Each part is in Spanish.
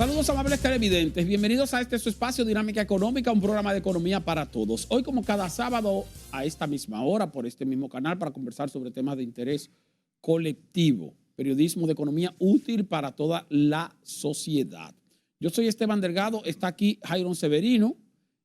Saludos amables televidentes, bienvenidos a su espacio Dinámica Económica, un programa de economía para todos. Hoy, como cada sábado a esta misma hora, por este mismo canal, para conversar sobre temas de interés colectivo, periodismo de economía útil para toda la sociedad. Yo soy Esteban Delgado, está aquí Jairon Severino,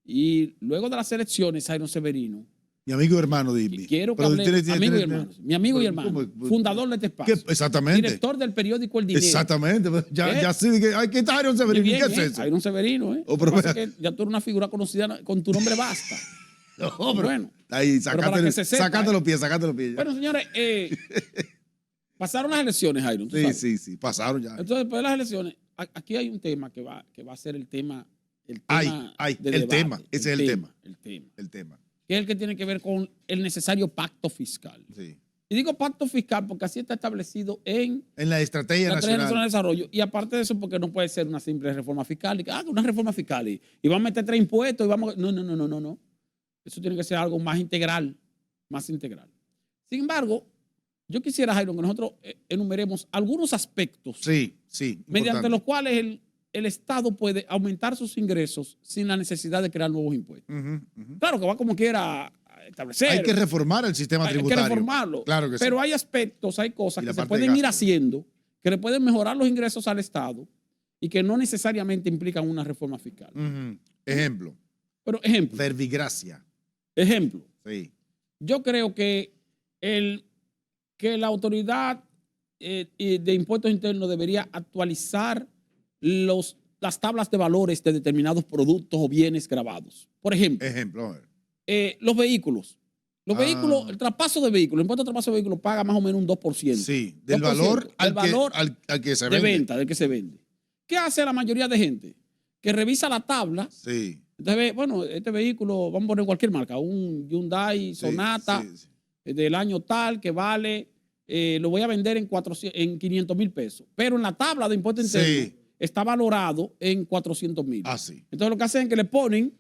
y luego de las elecciones, Jairon Severino, mi amigo y hermano, Dimbi. Quiero que hable, amigo y hermano. Mi amigo y hermano. Fundador de este espacio. Exactamente. Director del periódico El Dinero. Exactamente. Ya sí, aquí está Jairon Severino. Bien, ¿Qué es eso? Jairon Severino, ¿eh? Oh, pero que ya tú eres una figura conocida, con tu nombre basta. No, bueno. Ahí, sacate los pies. Bueno, señores, pasaron las elecciones, Jairon. Sí, pasaron ya. Entonces, después de las elecciones, aquí hay un tema que va a ser el tema. El tema. Ese es el tema. El tema. Que es el que tiene que ver con el necesario pacto fiscal. Sí. Y digo pacto fiscal porque así está establecido en la Estrategia Nacional de Desarrollo. Y aparte de eso, porque no puede ser una simple reforma fiscal. Una reforma fiscal y vamos a meter 3 impuestos y vamos. No. Eso tiene que ser algo más integral. Sin embargo, yo quisiera, Jairo, que nosotros enumeremos algunos aspectos. Sí. Mediante los cuales el Estado puede aumentar sus ingresos sin la necesidad de crear nuevos impuestos. Claro que va como quiera a establecer. Hay que reformar el sistema tributario. Hay que reformarlo. Claro que sí. Pero hay aspectos, hay cosas que se pueden ir haciendo, que le pueden mejorar los ingresos al Estado y que no necesariamente implican una reforma fiscal. Ejemplo. Verbigracia. Ejemplo. Sí. Yo creo que la autoridad de impuestos internos debería actualizar las tablas de valores de determinados productos o bienes grabados. Por ejemplo, los vehículos. El traspaso de vehículos, el impuesto de traspaso de vehículos paga más o menos un 2%. Sí, del valor al que se vende. De venta, del que se vende. ¿Qué hace la mayoría de gente? Que revisa la tabla. Sí. Entonces, bueno, este vehículo, vamos a poner cualquier marca, un Hyundai Sonata del año tal que vale, lo voy a vender en 500,000 pesos. Pero en la tabla de impuesto interno está valorado en 400,000. Sí. Entonces lo que hacen es que le ponen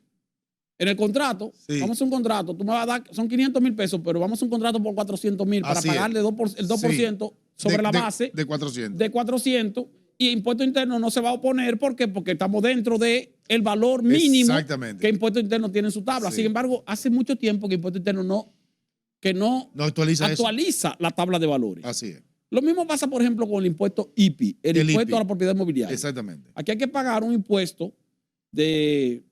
en el contrato, vamos a hacer un contrato, tú me vas a dar, son 500,000 pesos, pero vamos a hacer un contrato por 400,000 para pagarle el 2% sobre la base de 400. De 400 y impuesto interno no se va a oponer. ¿Por qué? Porque estamos dentro del valor mínimo que impuesto interno tiene en su tabla. Sin embargo, hace mucho tiempo que impuesto interno no actualiza la tabla de valores. Así es. Lo mismo pasa, por ejemplo, con el impuesto IPI, el impuesto a la propiedad inmobiliaria. Exactamente. Aquí hay que pagar un impuesto de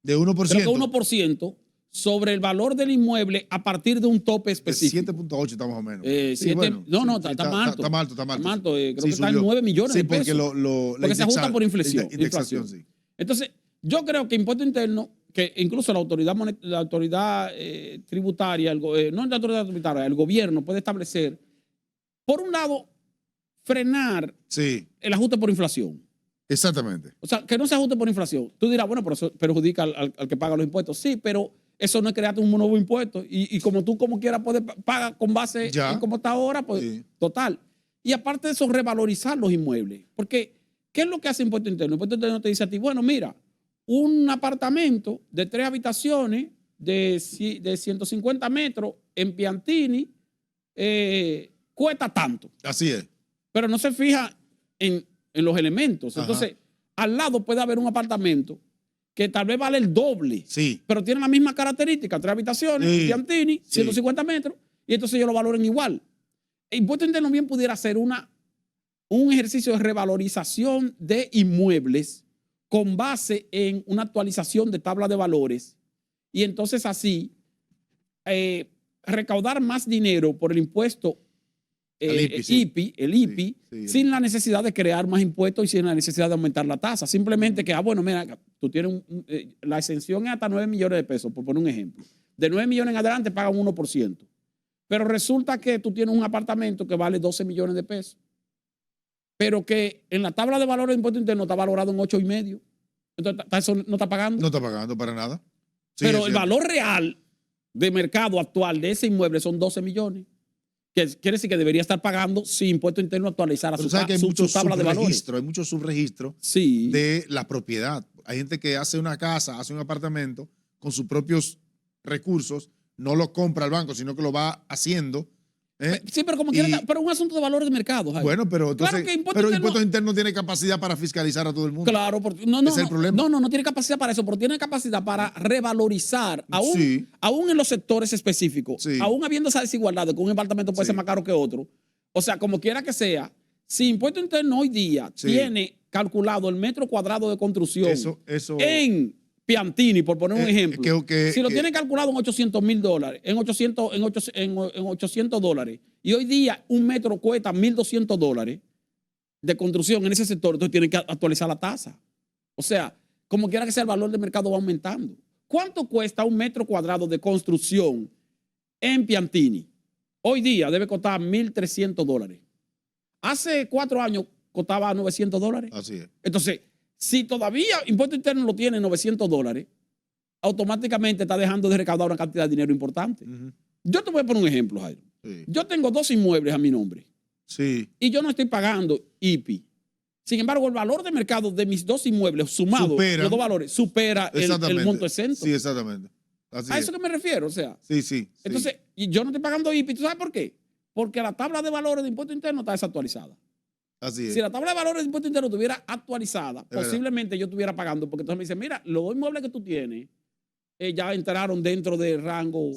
1%. Creo que 1% sobre el valor del inmueble a partir de un tope específico. 7.8 está más o menos. Está mal alto. Está mal alto. Creo que está en 9 millones de pesos. Porque se ajusta por inflación. Sí. Entonces, yo creo que impuesto interno, que incluso la autoridad tributaria, no la autoridad tributaria, el gobierno puede establecer, por un lado, frenar el ajuste por inflación. Exactamente. O sea, que no se ajuste por inflación. Tú dirás, bueno, pero eso perjudica al que paga los impuestos. Sí, pero eso no es crearte un nuevo impuesto. Y como tú, como quieras, puedes pagar con base en cómo está ahora, pues total. Y aparte de eso, revalorizar los inmuebles. Porque, ¿qué es lo que hace impuesto interno? El impuesto interno te dice a ti, bueno, mira, un apartamento de 3 habitaciones de 150 metros en Piantini cuesta tanto. Así es. Pero no se fija en los elementos. Entonces, al lado puede haber un apartamento que tal vez vale el doble, pero tiene la misma característica, 3 habitaciones, Piantini, 150 metros, y entonces ellos lo valoren igual. El impuesto interno bien pudiera ser un ejercicio de revalorización de inmuebles con base en una actualización de tabla de valores, y entonces así recaudar más dinero por el impuesto el IPI, sin la necesidad de crear más impuestos y sin la necesidad de aumentar la tasa. Simplemente que, bueno, mira, tú tienes la exención es hasta 9 millones de pesos, por poner un ejemplo. De 9 millones en adelante pagan 1%. Pero resulta que tú tienes un apartamento que vale 12 millones de pesos, pero que en la tabla de valores de impuesto interno está valorado en 8,5. Entonces, eso no está pagando. No está pagando para nada. Pero el valor real de mercado actual de ese inmueble son 12 millones. Que quiere decir que debería estar pagando si impuesto interno actualizara su tabla de valores. Hay muchos subregistros de la propiedad. Hay gente que hace una casa, hace un apartamento con sus propios recursos, no lo compra al banco, sino que lo va haciendo Sí, pero como quiera, pero es un asunto de valores de mercado, Jairo. Bueno, pero entonces, claro que impuestos internos tiene capacidad para fiscalizar a todo el mundo. Claro, porque no es el problema. No tiene capacidad para eso, pero tiene capacidad para revalorizar, aún en los sectores específicos, aún habiendo esa desigualdad de que un apartamento puede ser más caro que otro. O sea, como quiera que sea, si impuesto interno hoy día tiene calculado el metro cuadrado de construcción en Piantini, por poner un ejemplo, si lo tiene calculado en $800,000, en $800, y hoy día un metro cuesta $1,200 de construcción en ese sector, entonces tienen que actualizar la tasa. O sea, como quiera que sea, el valor del mercado va aumentando. ¿Cuánto cuesta un metro cuadrado de construcción en Piantini? Hoy día debe costar $1,300. Hace 4 años costaba $900. Así es. Entonces, si todavía impuesto interno lo tiene $900, automáticamente está dejando de recaudar una cantidad de dinero importante. Yo te voy a poner un ejemplo, Jairo. Yo tengo 2 inmuebles a mi nombre. Y yo no estoy pagando IPI. Sin embargo, el valor de mercado de mis 2 inmuebles sumados, los 2 valores, supera el monto exento. Sí, exactamente. A eso que me refiero, o sea. Sí. Entonces, y yo no estoy pagando IPI. ¿Tú sabes por qué? Porque la tabla de valores de impuesto interno está desactualizada. Así es. Si la tabla de valores de impuesto interno estuviera actualizada, posiblemente yo estuviera pagando, porque entonces me dicen, mira, los 2 inmuebles que tú tienes ya entraron dentro del rango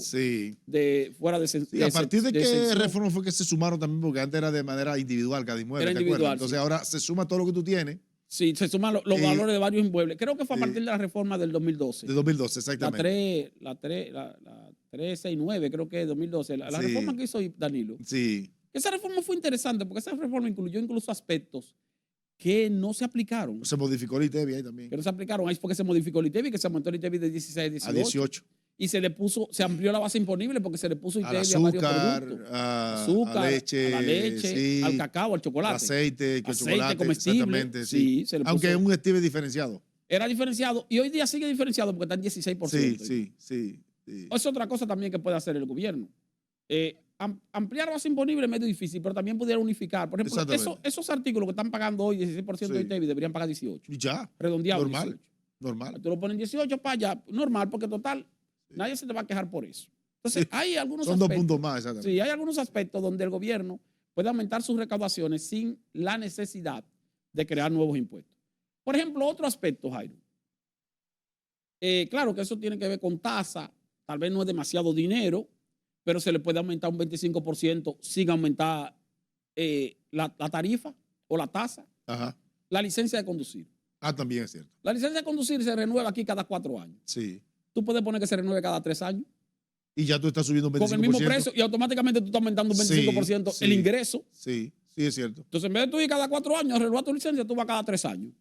de fuera de... Sí, a partir de qué reforma fue que se sumaron también, porque antes era de manera individual cada inmueble. Era individual. Entonces ahora se suma todo lo que tú tienes. Sí, se suman los valores de varios inmuebles. Creo que fue a partir de la reforma del 2012. De 2012, exactamente. La 369, creo que es 2012. La reforma que hizo Danilo. Sí. Esa reforma fue interesante porque esa reforma incluyó incluso aspectos que no se aplicaron. Se modificó el ITEVI ahí también. Que no se aplicaron. Ahí fue que se modificó el ITEVI, que se aumentó el ITEVI de 16 a 18. Y se amplió la base imponible porque se le puso ITEVI a varios productos. Azúcar, a la leche, al cacao, al chocolate. Aceite comestible. Exactamente, sí. Aunque es un ITEVI diferenciado. Era diferenciado y hoy día sigue diferenciado porque está en 16%. Sí. Es otra cosa también que puede hacer el gobierno. Ampliar base imponible es medio difícil, pero también pudiera unificar. Por ejemplo, esos artículos que están pagando hoy 16% de ITEVI deberían pagar 18%. Y ya. Redondeado. Normal. Tú lo pones 18 para allá, normal, porque total, nadie se te va a quejar por eso. Entonces, hay algunos aspectos. Son 2 puntos más, exactamente. Sí, hay algunos aspectos donde el gobierno puede aumentar sus recaudaciones sin la necesidad de crear nuevos impuestos. Por ejemplo, otro aspecto, Jairo. Claro que eso tiene que ver con tasa, tal vez no es demasiado dinero, pero se le puede aumentar un 25% sin aumentar la tarifa o la tasa. La licencia de conducir. También es cierto. La licencia de conducir se renueva aquí cada 4 años. Sí. Tú puedes poner que se renueve cada 3 años. Y ya tú estás subiendo un 25%. Con el mismo precio y automáticamente tú estás aumentando un 25% el ingreso. Sí, es cierto. Entonces, en vez de tú ir cada 4 años a renovar tu licencia, tú vas cada 3 años.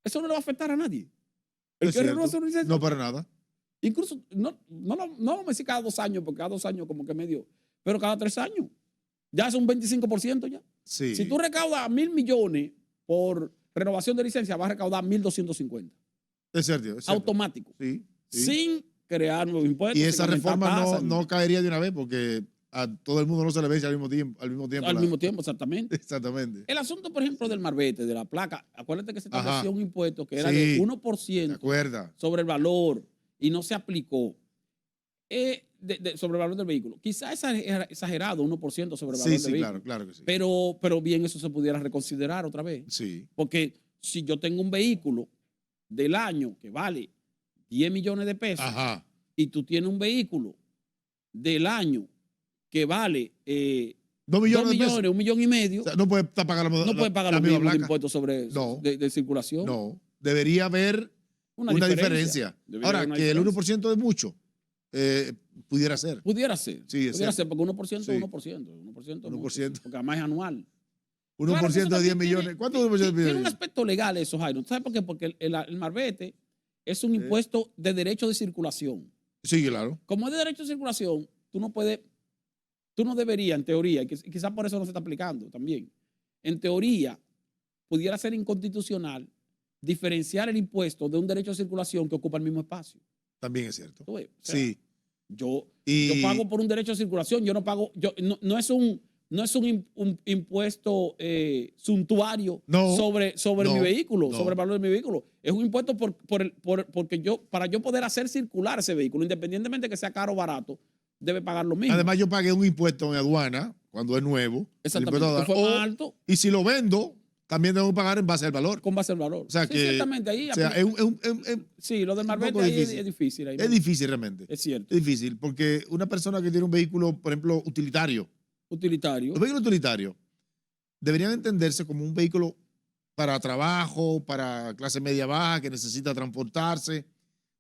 Eso no le va a afectar a nadie. El que renueva su licencia. No, para nada. Incluso, no vamos a decir cada 2 años, porque cada 2 años como que medio, pero cada 3 años. Ya es un 25% ya. Sí. Si tú recaudas 1,000 millones por renovación de licencia, vas a recaudar 1,250. Es cierto. Automático. Sí. Sin crear nuevos impuestos. Y esa reforma no caería de una vez porque a todo el mundo no se le vence al mismo tiempo. Al mismo tiempo, exactamente. Exactamente. El asunto, por ejemplo, del marbete, de la placa, acuérdate que se estableció un impuesto que era de 1% sobre el valor y no se aplicó sobre el valor del vehículo. Quizás es exagerado, 1% sobre el valor del vehículo. Claro que sí. Pero bien, eso se pudiera reconsiderar otra vez. Sí. Porque si yo tengo un vehículo del año que vale 10 millones de pesos y tú tienes un vehículo del año que vale 2 millones de pesos. 1,5 millones. O sea, no puede pagar los mismos impuestos sobre de circulación. No, debería haber una diferencia. Ahora, que el 1% es mucho, pudiera ser. Pudiera ser. Sí, pudiera ser, porque 1% es 1%. 1%. Porque además es anual. 1% de 10 millones. ¿Cuánto 1% de 10 millones? Tiene un aspecto legal eso, Jairo. ¿Sabes por qué? Porque el marbete es un impuesto de derecho de circulación. Sí, claro. Como es de derecho de circulación, tú no deberías, en teoría, y quizás por eso no se está aplicando también, en teoría, pudiera ser inconstitucional diferenciar el impuesto de un derecho de circulación que ocupa el mismo espacio. También es cierto. O sea, sí. Yo pago por un derecho de circulación, yo no pago, no es un impuesto suntuario sobre mi vehículo, sobre el valor de mi vehículo. Es un impuesto porque para yo poder hacer circular ese vehículo, independientemente de que sea caro o barato, debe pagar lo mismo. Además, yo pagué un impuesto en aduana cuando es nuevo. Exactamente. Fue más alto. Y si lo vendo, también debo pagar en base al valor. Con base al valor. O sea, sí, que, exactamente. Ahí o sea, sí, lo del marbete ahí es difícil. Ahí es difícil realmente. Es cierto. Es difícil porque una persona que tiene un vehículo, por ejemplo, utilitario. Los vehículos utilitarios deberían entenderse como un vehículo para trabajo, para clase media baja, que necesita transportarse.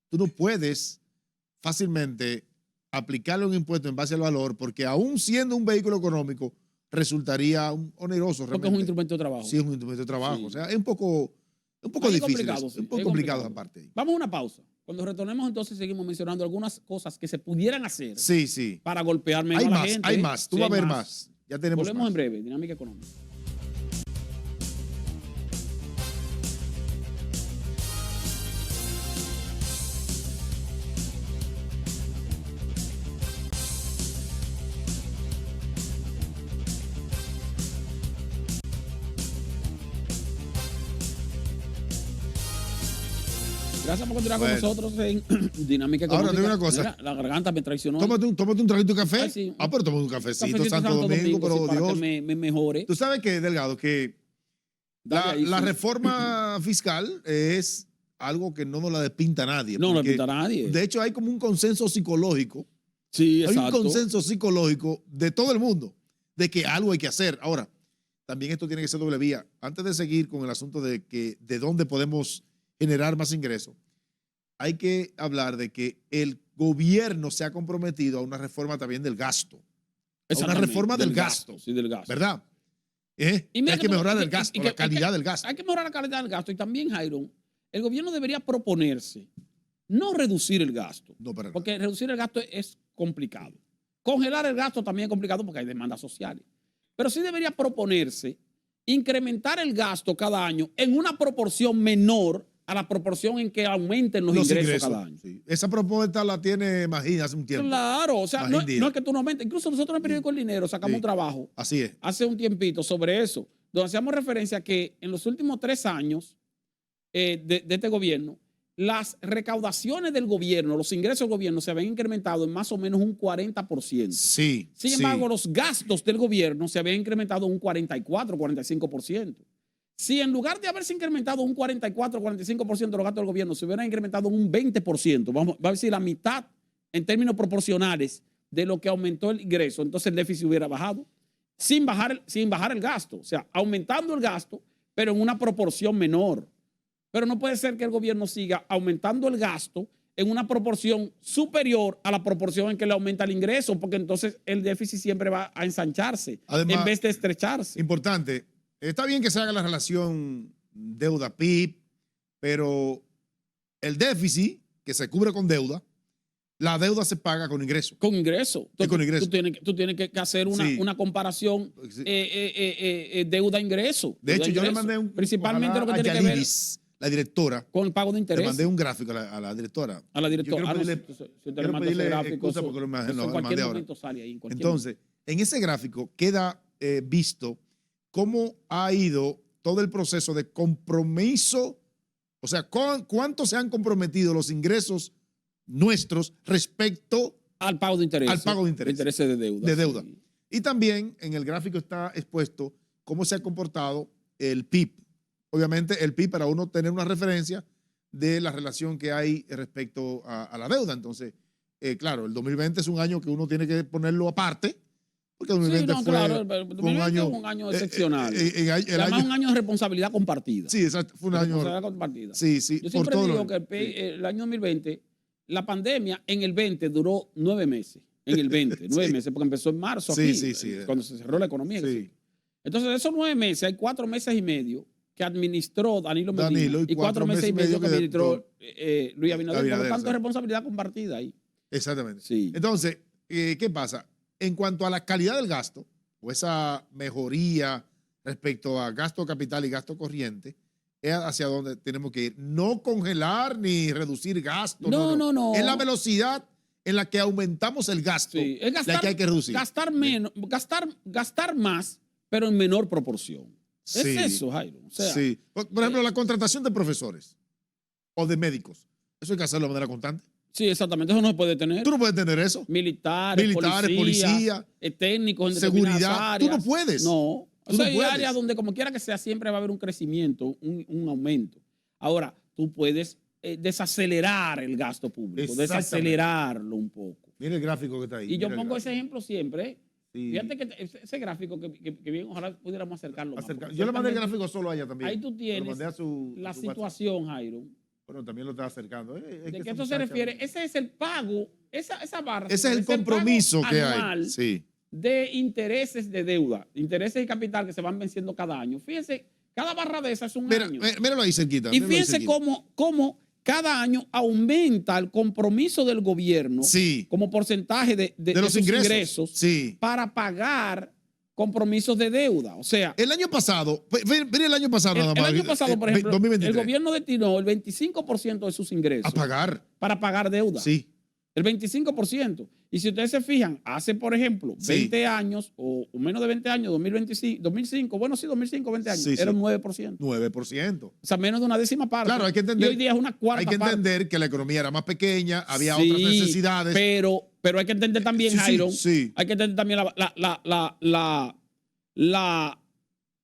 Tú no puedes fácilmente aplicarle un impuesto en base al valor porque aún siendo un vehículo económico, resultaría oneroso. Porque es un instrumento de trabajo. Sí, es un instrumento de trabajo. Sí. O sea, es un poco difícil. Complicado, sí. Un poco complicado aparte. Vamos a una pausa. Cuando retornemos, entonces seguimos mencionando algunas cosas que se pudieran hacer para golpear menos a la gente. Hay más. Tú vas a ver más. Ya tenemos Volvemos más. en breve. Dinámica Económica. Gracias por continuar con nosotros en Dinámica Económica. Ahora, te digo una cosa. Mira, la garganta me traicionó. Tómate un traguito de café. Sí. Pero tómate un cafecito Santo Domingo, pero sí, para Dios. que me mejore. Tú sabes que, Delgado, que la reforma fiscal es algo que no nos la despinta nadie. No la despinta nadie. De hecho, hay como un consenso psicológico. Sí, exacto. Hay un consenso psicológico de todo el mundo de que algo hay que hacer. Ahora, también esto tiene que ser doble vía. Antes de seguir con el asunto de dónde podemos generar más ingresos, hay que hablar de que el gobierno se ha comprometido a una reforma también del gasto. A una reforma del gasto. Sí, del gasto. ¿Verdad? Hay que mejorar el gasto, la calidad del gasto. Hay que mejorar la calidad del gasto. Y también, Jairo, el gobierno debería proponerse no reducir el gasto. No, para porque reducir el gasto es complicado. Congelar el gasto también es complicado porque hay demandas sociales. Pero sí debería proponerse incrementar el gasto cada año en una proporción menor a la proporción en que aumenten los ingresos cada año. Sí. Esa propuesta la tiene Magín hace un tiempo. Claro, o sea, no es que tú no aumentes. Incluso nosotros en el periódico El Dinero sacamos un trabajo. Así es. Hace un tiempito sobre eso, donde hacíamos referencia a que en los últimos 3 años de este gobierno, las recaudaciones del gobierno, los ingresos del gobierno se habían incrementado en más o menos un 40%. Sí. Sin embargo, los gastos del gobierno se habían incrementado un 44, 45%. Si en lugar de haberse incrementado un 44, 45% de los gastos del gobierno, se hubieran incrementado un 20%, vamos a decir la mitad en términos proporcionales de lo que aumentó el ingreso, entonces el déficit hubiera bajado sin bajar el gasto. O sea, aumentando el gasto, pero en una proporción menor. Pero no puede ser que el gobierno siga aumentando el gasto en una proporción superior a la proporción en que le aumenta el ingreso, porque entonces el déficit siempre va a ensancharse. Además, en vez de estrecharse. Importante. Está bien que se haga la relación deuda-PIB, pero el déficit que se cubre con deuda, la deuda se paga con ingreso. Con ingreso. Con ingreso. Tú tienes que hacer una comparación deuda-ingreso. De hecho, yo le mandé principalmente lo que tiene que ver la directora. Con el pago de interés. Le mandé un gráfico a la directora. A la directora. Quiero pedirle excusa porque lo mandé ahora. Entonces, en ese gráfico queda visto cómo ha ido todo el proceso de compromiso, o sea, cuánto se han comprometido los ingresos nuestros respecto al pago de interés. Al pago de interés. Intereses de deuda. De deuda. Sí. Y también en el gráfico está expuesto cómo se ha comportado el PIB. Obviamente el PIB para uno tener una referencia de la relación que hay respecto a la deuda. Entonces, claro, el 2020 es un año que uno tiene que ponerlo aparte. Porque el 2020 fue un año excepcional. Además, un año de responsabilidad compartida. Sí, exacto. Fue un año. Responsabilidad compartida. Sí, sí. Yo siempre digo que el año 2020, la pandemia en el 20 duró 9 meses. En el 20, 9 meses, porque empezó en marzo aquí, cuando se cerró la economía. Sí. Entonces, de esos 9 meses, hay 4 meses y medio que administró Danilo Medina y 4 meses y medio que administró Luis Abinader. Por lo tanto, es responsabilidad compartida ahí. Exactamente. Sí. Entonces, ¿qué pasa? En cuanto a la calidad del gasto, o esa mejoría respecto a gasto capital y gasto corriente, es hacia donde tenemos que ir. No congelar ni reducir gasto. No. Es la velocidad en la que aumentamos el gasto, es la que hay que reducir. Gastar más, pero en menor proporción. Sí. Es eso, Jairo. O sea, sí. Por ejemplo, la contratación de profesores o de médicos. Eso hay que hacerlo de manera constante. Sí, exactamente. Eso no se puede tener. Tú no puedes tener eso. Militares, policía, técnicos en seguridad. áreas. Tú no puedes. No. Tú no hay puedes. áreas donde como quiera que sea siempre va a haber un crecimiento, un aumento. Ahora, tú puedes desacelerar el gasto público, desacelerarlo un poco. Mira el gráfico que está ahí. Y yo pongo ese ejemplo siempre. Sí. Fíjate que ese gráfico que bien, ojalá pudiéramos acercarlo. Yo le mandé el gráfico solo a ella también. Ahí tú tienes la situación, Jairo. Bueno, también lo está acercando. ¿De qué esto se refiere? Ese es el pago, esa barra. Ese es el compromiso que hay. Sí. De intereses de deuda, intereses de capital que se van venciendo cada año. Fíjense, cada barra de esas es un año. Míralo ahí cerquita. Y fíjense cómo cada año aumenta el compromiso del gobierno como porcentaje de los ingresos para pagar compromisos de deuda. O sea, el año pasado, mire el año pasado nada más. El año pasado, por ejemplo, 2023. el gobierno destinó el 25% de sus ingresos a pagar. Para pagar deuda. Sí. El 25%. Y si ustedes se fijan, hace, por ejemplo, 20 años o menos de 20 años, 2005, bueno, sí, 2005, 20 años, era un 9%. 9%. O sea, menos de una décima parte. Claro, hay que entender. Y hoy día es una cuarta parte. Hay que entender que la economía era más pequeña, había otras necesidades. Pero hay que entender también, Jairo, hay que entender también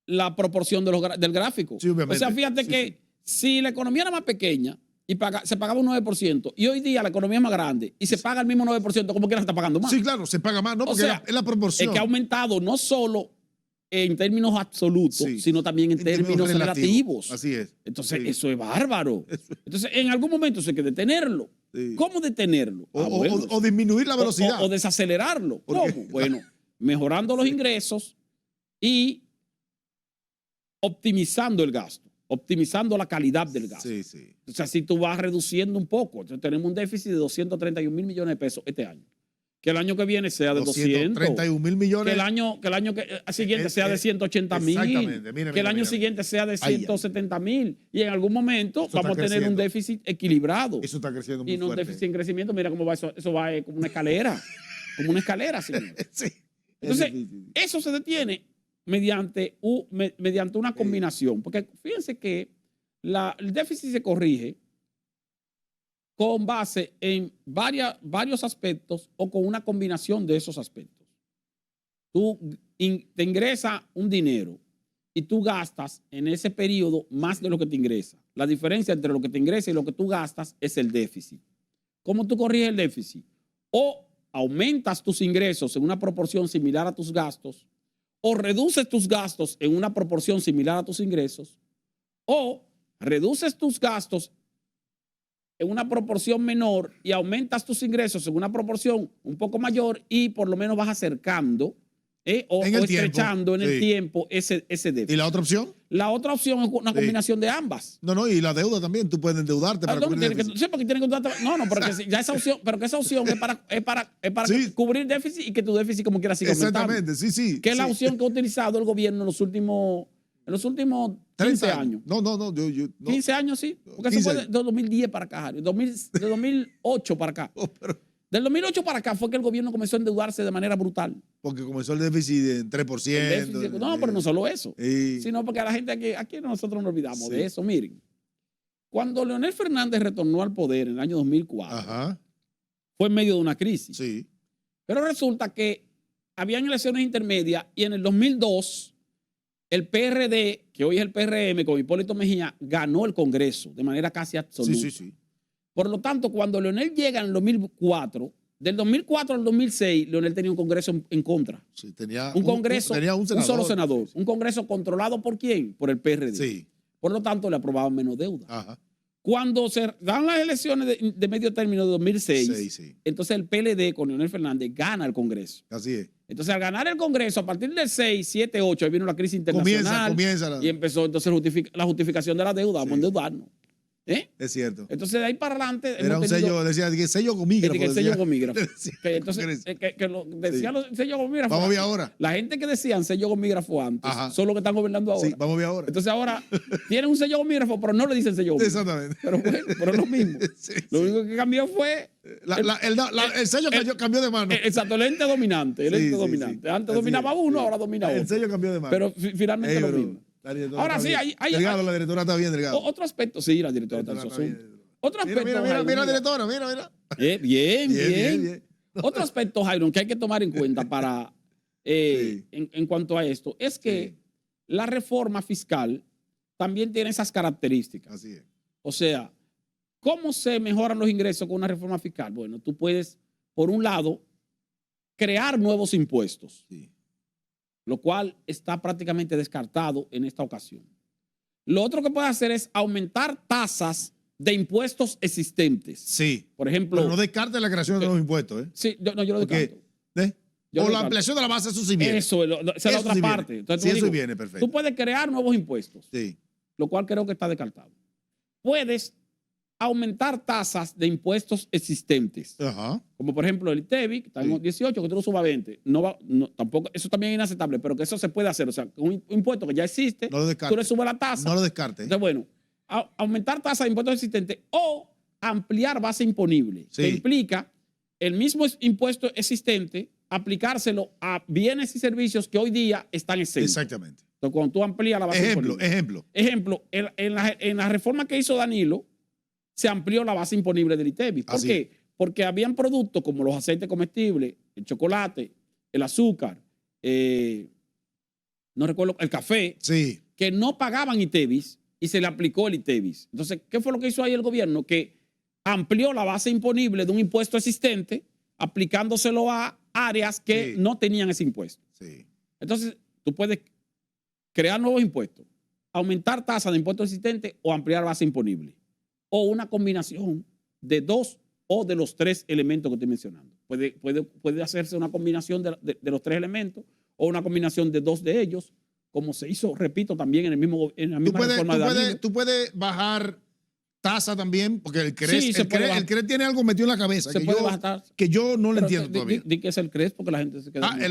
la proporción del gráfico. Sí, obviamente. O sea, fíjate que si la economía era más pequeña, y se pagaba un 9%, y hoy día la economía es más grande y se paga el mismo 9%, como quiera se está pagando más. Sí, claro, se paga más, no, porque es la proporción. Es que ha aumentado no solo en términos absolutos, sino también en términos relativos. Así es. Entonces, eso es bárbaro. Entonces, en algún momento hay que detenerlo. ¿Cómo detenerlo? O disminuir la velocidad. O desacelerarlo. ¿Cómo? Bueno, mejorando los ingresos y optimizando el gasto. Optimizando la calidad del gasto. O sea, si tú vas reduciendo un poco, entonces tenemos un déficit de 231 mil millones de pesos este año. Que el año que viene sea de 231 mil millones. Que el año siguiente sea de 180 mil. Que el año siguiente sea de 170 mil. Y en algún momento vamos a tener un déficit equilibrado. Eso está creciendo muy fuerte. Y no un déficit en crecimiento. Mira cómo va eso. Eso va como una escalera. Como una escalera, señor. Entonces, eso se detiene mediante una combinación. Porque fíjense que el déficit se corrige con base en varios aspectos o con una combinación de esos aspectos. Tú te ingresa un dinero y tú gastas en ese periodo más de lo que te ingresa. La diferencia entre lo que te ingresa y lo que tú gastas es el déficit. ¿Cómo tú corriges el déficit? O aumentas tus ingresos en una proporción similar a tus gastos, o reduces tus gastos en una proporción similar a tus ingresos, o reduces tus gastos en una proporción menor y aumentas tus ingresos en una proporción un poco mayor y por lo menos vas acercando o estrechando en el tiempo ese déficit. ¿Y la otra opción? La otra opción es una combinación de ambas. No, y la deuda también. Tú puedes endeudarte para cubrir déficit. Sí, porque tienes que endeudarte. No, porque ya esa opción, pero que esa opción es para cubrir déficit y que tu déficit como quiera siga aumentando. Exactamente, sí. Que es la opción que ha utilizado el gobierno en los últimos 15 años. No. 15 años, sí. Porque eso fue de 2010 para acá, de 2008 para acá. Del 2008 para acá fue que el gobierno comenzó a endeudarse de manera brutal. Porque comenzó el déficit en 3%. No, pero no solo eso. Sino porque a la gente aquí nosotros nos olvidamos de eso. Miren, cuando Leonel Fernández retornó al poder en el año 2004, fue en medio de una crisis. Sí. Pero resulta que habían elecciones intermedias y en el 2002 el PRD, que hoy es el PRM, con Hipólito Mejía, ganó el Congreso de manera casi absoluta. Sí. Por lo tanto, cuando Leonel llega en el 2004, del 2004 al 2006, Leonel tenía un Congreso en contra. Sí, tenía un Congreso, un solo senador. Sí. Un Congreso controlado ¿por quién? Por el PRD. Sí. Por lo tanto, le aprobaban menos deuda. Ajá. Cuando se dan las elecciones de medio término de 2006, entonces el PLD con Leonel Fernández gana el Congreso. Así es. Entonces, al ganar el Congreso, a partir del 6, 7, 8, ahí vino la crisis internacional. Comienza y empezó entonces la justificación de la deuda. Vamos a endeudarnos. Es cierto. Entonces, de ahí para adelante. Era un sello, decía sello gomígrafo. Sello gomígrafo. Entonces, decían los sellos gomígrafos. Vamos a ver ahora. La gente que decían sello gomígrafo antes son los que están gobernando ahora. Sí, vamos a ver ahora. Entonces, ahora tienen un sello gomígrafo, pero no le dicen sello gomígrafo. Exactamente. Pero bueno, pero es lo mismo. Lo único que cambió fue. El sello cambió de mano. Exacto, el ente dominante. Antes dominaba uno, ahora domina otro. El sello cambió de mano. Pero finalmente lo mismo. Ahora sí, hay Delgado, la directora está bien, Delgado. Otro aspecto, sí, la directora está bien. Otro aspecto, mira, directora, mira. Bien. Otro aspecto, Jairo, que hay que tomar en cuenta para en cuanto a esto, es que la reforma fiscal también tiene esas características. Así es. O sea, ¿cómo se mejoran los ingresos con una reforma fiscal? Bueno, tú puedes, por un lado, crear nuevos impuestos, lo cual está prácticamente descartado en esta ocasión. Lo otro que puede hacer es aumentar tasas de impuestos existentes. Sí. Por ejemplo. Pero no descarte la creación de nuevos impuestos, ¿eh? Sí, yo lo descarto. O la ampliación de la base, eso sí viene. Esa es la otra parte. Entonces, eso viene, perfecto. Tú puedes crear nuevos impuestos, lo cual creo que está descartado. Puedes aumentar tasas de impuestos existentes. Como por ejemplo el ITEVI, que está en 18, que tú lo subas a 20. Tampoco, eso también es inaceptable, pero que eso se puede hacer. O sea, un impuesto que ya existe, tú le subes la tasa. No lo descartes. Entonces, bueno, aumentar tasas de impuestos existentes o ampliar base imponible, que implica el mismo impuesto existente, aplicárselo a bienes y servicios que hoy día están exentos. Exactamente. Entonces, cuando tú amplías la base imponible. Ejemplo, en la reforma que hizo Danilo, se amplió la base imponible del ITEVI. ¿Por qué? Porque habían productos como los aceites comestibles, el chocolate, el azúcar, no recuerdo, el café, que no pagaban ITEVIS y se le aplicó el ITEVIS. Entonces, ¿qué fue lo que hizo ahí el gobierno? Que amplió la base imponible de un impuesto existente, aplicándoselo a áreas que no tenían ese impuesto. Entonces, tú puedes crear nuevos impuestos, aumentar tasas de impuestos existentes o ampliar base imponible. O una combinación de dos o de los tres elementos que estoy mencionando. Puede hacerse una combinación de los tres elementos o una combinación de dos de ellos, como se hizo, repito, también en la misma reforma de Danilo. Tú puedes bajar tasa también, porque el CRES tiene algo metido en la cabeza que yo no lo entiendo todavía. Di que es el CRES porque la gente se queda. ¿Qué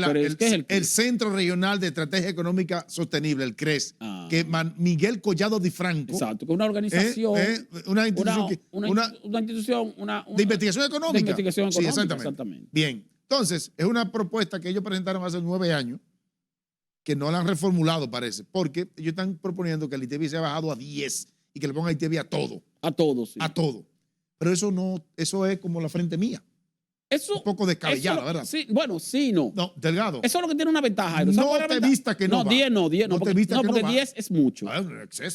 es el CRES? El Centro Regional de Estrategia Económica Sostenible, el CRES, que Miguel Collado Di Franco. Exacto, que es una organización. Una institución de investigación económica. De investigación económica, sí, exactamente. Bien, entonces, es una propuesta que ellos presentaron hace 9 años, que no la han reformulado, parece, porque ellos están proponiendo que el ITEVI sea bajado a 10 y que le pongan ITEVI a todo. A todo, sí. A todo. Pero eso es como la frente mía. Eso, un poco descabellada, ¿verdad? Sí, bueno, sí, no. No, Delgado. Eso es lo que tiene una ventaja. No te vista que no va. 10 no. Porque 10 es mucho.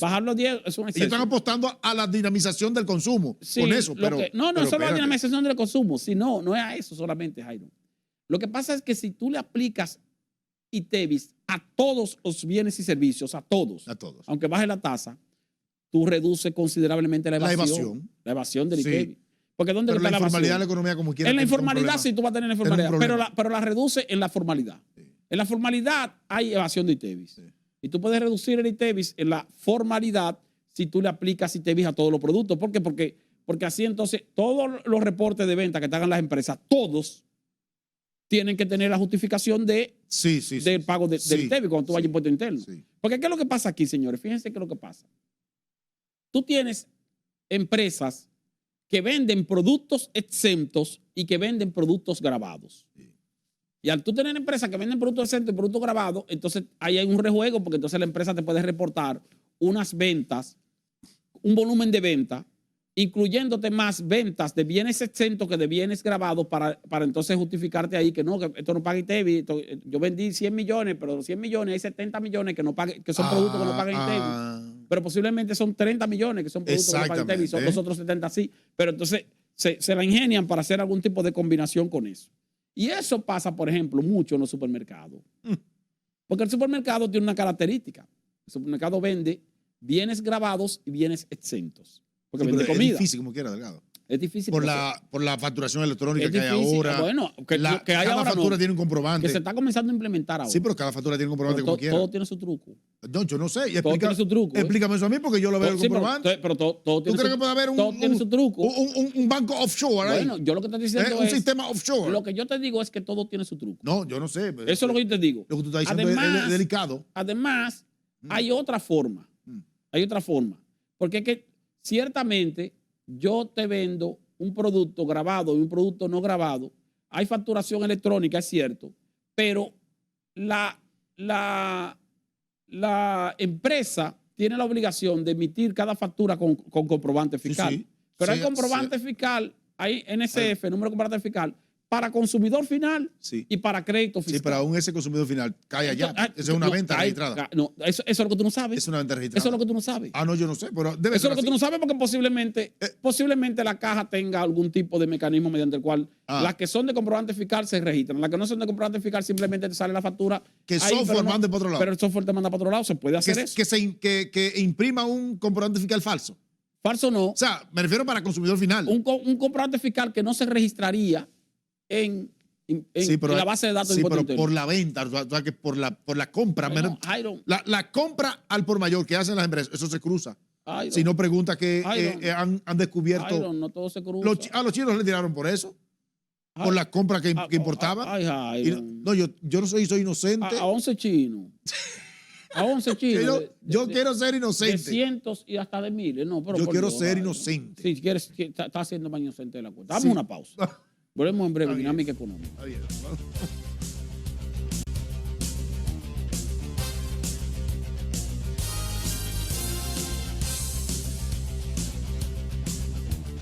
Bajarlo a 10 es un exceso. Ellos están apostando a la dinamización del consumo con eso, pero... No es solo la dinamización del consumo. Sí, no es a eso solamente, Jairo. Lo que pasa es que si tú le aplicas ITEVIS a todos los bienes y servicios, a todos, aunque baje la tasa, tú reduces considerablemente la evasión. La evasión del ITEVI. Porque ¿dónde está la informalidad de la economía como quiera? En la informalidad sí tú vas a tener la informalidad, pero la reduce en la formalidad. En la formalidad hay evasión de ITEVIS. Y tú puedes reducir el ITEVIS en la formalidad si tú le aplicas ITEVIS a todos los productos. ¿Por qué? Porque así entonces todos los reportes de venta que te hagan las empresas, todos tienen que tener la justificación del pago del ITEVIS cuando tú vayas a impuesto interno. Porque ¿qué es lo que pasa aquí, señores? Fíjense qué es lo que pasa. Tú tienes empresas que venden productos exentos y que venden productos grabados. Y al tú tener empresas que venden productos exentos y productos grabados, entonces ahí hay un rejuego porque entonces la empresa te puede reportar unas ventas, un volumen de venta, incluyéndote más ventas de bienes exentos que de bienes grabados para entonces justificarte ahí que no, que esto no paga ITEVIS. Yo vendí 100 millones, pero de los 100 millones hay 70 millones que, no paguen, que son productos que no pagan ITEVIS. Pero posiblemente son 30 millones que son productos que no pagan ITEVIS, son los otros 70 sí. Pero entonces se la ingenian para hacer algún tipo de combinación con eso. Y eso pasa, por ejemplo, mucho en los supermercados. Porque el supermercado tiene una característica. El supermercado vende bienes grabados y bienes exentos. Porque vende comida. Es difícil como quiera, Delgado. Es difícil. Por la facturación electrónica que hay ahora. Bueno, cada factura tiene un comprobante. Que se está comenzando a implementar ahora. Sí, pero cada factura tiene un comprobante como quiera. Todo tiene su truco. No, yo no sé. Todo tiene su truco. Explícame eso a mí porque yo lo veo el comprobante. Pero todo tiene ¿Tú crees que puede haber tiene su truco? Un banco offshore ahí? Bueno, yo lo que te estoy diciendo es... Un sistema offshore. Lo que yo te digo es que todo tiene su truco. No, yo no sé. Eso es lo que yo te digo. Lo que tú estás diciendo es delicado. Además, hay otra forma. Hay otra forma. Porque es que ciertamente yo te vendo un producto grabado y un producto no grabado. Hay facturación electrónica, es cierto, pero la empresa tiene la obligación de emitir cada factura con comprobante fiscal. Pero hay comprobante fiscal, hay NSF, número de comprobante fiscal, para consumidor final y para crédito fiscal. Sí, pero aún ese consumidor final cae allá. Eso es una venta registrada. No, eso es lo que tú no sabes. Es una venta registrada. Eso es lo que tú no sabes. Ah, no, yo no sé, pero debe eso ser es lo que tú no sabes porque posiblemente la caja tenga algún tipo de mecanismo mediante el cual las que son de comprobante fiscal se registran. Las que no son de comprobante fiscal simplemente te sale la factura. Que el software mande para otro lado. Pero el software te manda para otro lado. Se puede hacer eso. Que imprima un comprobante fiscal falso. Falso no. O sea, me refiero para consumidor final. Un comprobante fiscal que no se registraría en la base de datos de impuesto interno. Por la venta, por la compra. Bueno, la compra al por mayor que hacen las empresas, eso se cruza. Si no, pregunta que han descubierto. No todo se cruza. A los chinos le tiraron por eso. Por la compra que importaban. No, yo no soy inocente. A 11 chinos. A 11 chinos. Yo quiero ser inocente. De cientos y hasta de miles. No, pero yo quiero ser inocente. Si quieres, está haciendo más inocente de la cuenta. Dame una pausa. Volvemos en breve, Dinámica Económica.